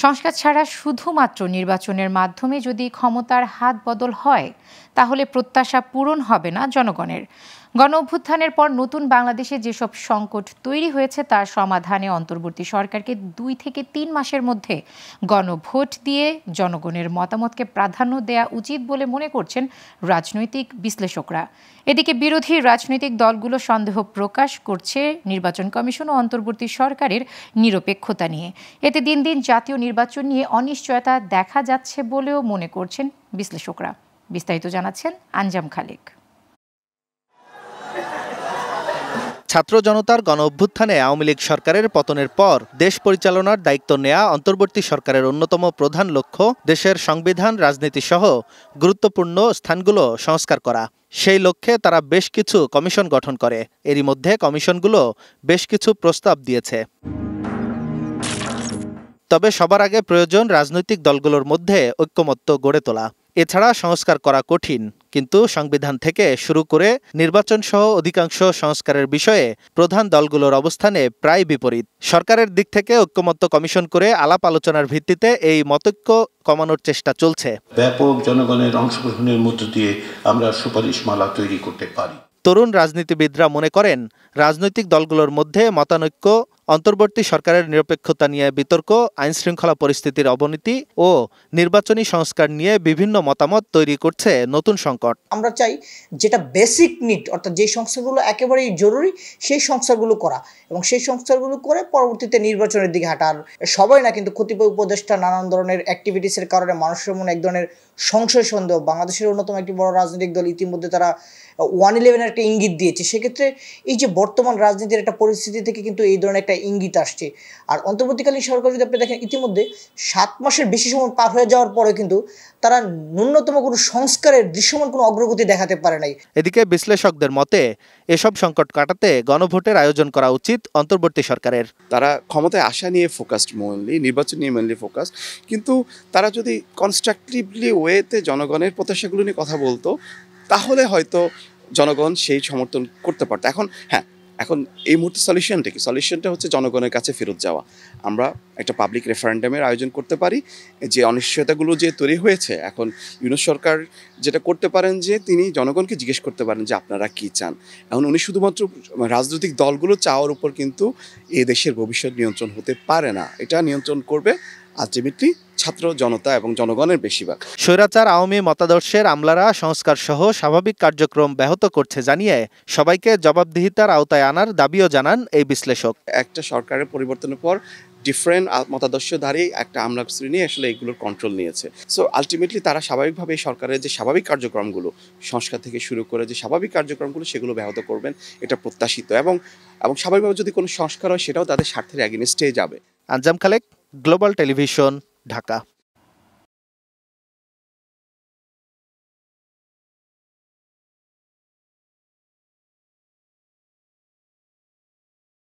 সংস্কার ছাড়া শুধুমাত্র নির্বাচনের মাধ্যমে যদি ক্ষমতার হাত বদল হয় তাহলে প্রত্যাশা পূরণ হবে না জনগণের। গণঅভ্যুত্থানের পর নতুন বাংলাদেশে যেসব সংকট তৈরি হয়েছে তার সমাধানে অন্তর্বর্তী সরকারকে 2 থেকে 3 মাসের মধ্যে গণভোট দিয়ে জনগণের মতামতকে প্রাধান্য দেয়া উচিত বলে মনে করছেন রাজনৈতিক বিশ্লেষকরা। এদিকে বিরোধী রাজনৈতিক দলগুলো সন্দেহ প্রকাশ করছে নির্বাচন কমিশন ও অন্তর্বর্তী সরকারের নিরপেক্ষতা নিয়ে। এতে দিন দিন জাতীয় নির্বাচন নিয়ে অনিশ্চয়তা দেখা যাচ্ছে বলেও মনে করছেন বিশ্লেষকরা। বিস্তারিত জানাচ্ছেন আঞ্জাম খালেক। ছাত্র জনতার গণঅভ্যুত্থানে আওয়ামী লীগ সরকারের পতনের পর দেশ পরিচালনার দায়িত্ব নেয়া অন্তর্বর্তী সরকারের অন্যতম প্রধান লক্ষ্য দেশের সংবিধান, রাজনীতি সহ গুরুত্বপূর্ণ স্থানগুলো সংস্কার করা। সেই লক্ষ্যে তারা বেশ কিছু কমিশন গঠন করে। এরই মধ্যে কমিশনগুলো বেশ কিছু প্রস্তাব দিয়েছে। তবে সবার আগে প্রয়োজন রাজনৈতিক দলগুলোর মধ্যে ঐক্যমত্য গড়ে তোলা। এছাড়া সংস্কার করা কঠিন, কিন্তু সংবিধান থেকে শুরু করে নির্বাচন সহ অধিকাংশ সংস্কারের বিষয়ে প্রধান দলগুলোর অবস্থানে প্রায় বিপরীত। সরকারের দিক থেকে ঐক্যমত্য কমিশন করে আলাপ আলোচনার ভিত্তিতে এই মতৈক্য কমানোর চেষ্টা চলছে। ব্যাপক জনগণের অংশগ্রহণের মধ্য দিয়ে আমরা সুপারিশমালা তৈরি করতে পারি। তরুণ রাজনীতিবিদরা মনে করেন, রাজনৈতিক দলগুলোর মধ্যে মতানৈক্য অন্তর্বর্তী সরকারের নিরপেক্ষতা নিয়ে বিতর্ক, আইনশৃঙ্খলা পরিস্থিতির অবনতি ও নির্বাচনী সংস্কার নিয়ে বিভিন্ন মতামত তৈরি করছে নতুন সংকট। আমরা চাই যেটা বেসিক নিড, অর্থাৎ যে সংস্কারগুলো একেবারেই জরুরি সেই সংস্কারগুলো করা এবং সেই সংস্কারগুলো করে পরবর্তীতে নির্বাচনের দিকে হাঁটা। আর সবাই না, কিন্তু কতিপয় উপদেষ্টা নানান ধরনের অ্যাক্টিভিটিসের কারণে মানুষের মনে এক ধরনের সংশয় সন্দেহ। বাংলাদেশের অন্যতম একটি বড় রাজনৈতিক দল ইতিমধ্যে তারা 1/11 একটা ইঙ্গিত দিয়েছে। সেক্ষেত্রে এই যে বর্তমান রাজনীতির একটা পরিস্থিতি থেকে কিন্তু এই ধরনের একটা ইঙ্গিত আসছে। আর অন্তর্বর্তীকালীন সরকার যদি আপনি দেখেন, ইতিমধ্যে 7 মাসের বেশি সময় পার হয়ে যাওয়ার পরে কিন্তু তারা ন্যূনতম কোনো সংস্কারের দৃশ্যমান কোনো অগ্রগতি দেখাতে পারে নাই। এদিকে বিশ্লেষকদের মতে এসব সংকট কাটাতে গণভোটের আয়োজন করা উচিত অন্তর্বর্তী সরকারের। তারা ক্ষমতায় আসা নিয়ে ফোকাসড, মেইনলি নির্বাচন নিয়ে মেইনলি ফোকাস, কিন্তু তারা যদি কনস্ট্রাকটিভলি ওয়েতে জনগণের প্রত্যাশাগুলো নিয়ে কথা বলতো তাহলে হয়তো জনগণ সেই সমর্থন করতে পারত। এখন এই মুহূর্তে সলিউশনটা হচ্ছে জনগণের কাছে ফেরত যাওয়া। আমরা একটা পাবলিক রেফারেন্ডামের আয়োজন করতে পারি। যে অনিশ্চয়তাগুলো যে তৈরি হয়েছে, এখন ইউনূস সরকার যেটা করতে পারেন যে তিনি জনগণকে জিজ্ঞেস করতে পারেন যে আপনারা কি চান। এখন উনি শুধুমাত্র রাজনৈতিক দলগুলো চাওয়ার উপর কিন্তু এ দেশের ভবিষ্যৎ নিয়ন্ত্রণ হতে পারে না। এটা নিয়ন্ত্রণ করবে আলটিমেটলি ছাত্র জনতা এবং জনগণের বেশিরভাগ। স্বৈরাচার আওয়ামী মতাদর্শের আমলারা সংস্কার সহ স্বাভাবিক কার্যক্রম ব্যাহত করছে জানিয়ে সবাইকে জবাবদিহিতার আওতায় আনার দাবিও জানান এই বিশ্লেষক। একটা সরকারের পরিবর্তনের পর ডিফারেন্ট মতাদর্শধারী একটা আমলা শ্রেণী আসলে এগুলোর কন্ট্রোল নিয়েছে। সো আলটিমেটলি তারা স্বাভাবিকভাবে সরকারের যে স্বাভাবিক কার্যক্রমগুলো, সংস্কার থেকে শুরু করে যে স্বাভাবিক কার্যক্রমগুলো, সেগুলো ব্যাহত করবেন, এটা প্রত্যাশিত। এবং স্বাভাবিকভাবে যদি কোনো সংস্কার হয় সেটাও তাদের স্বার্থের এগেইনস্টে যাবে। আঞ্জাম খালেক, গ্লোবাল টেলিভিশন, ঢাকা।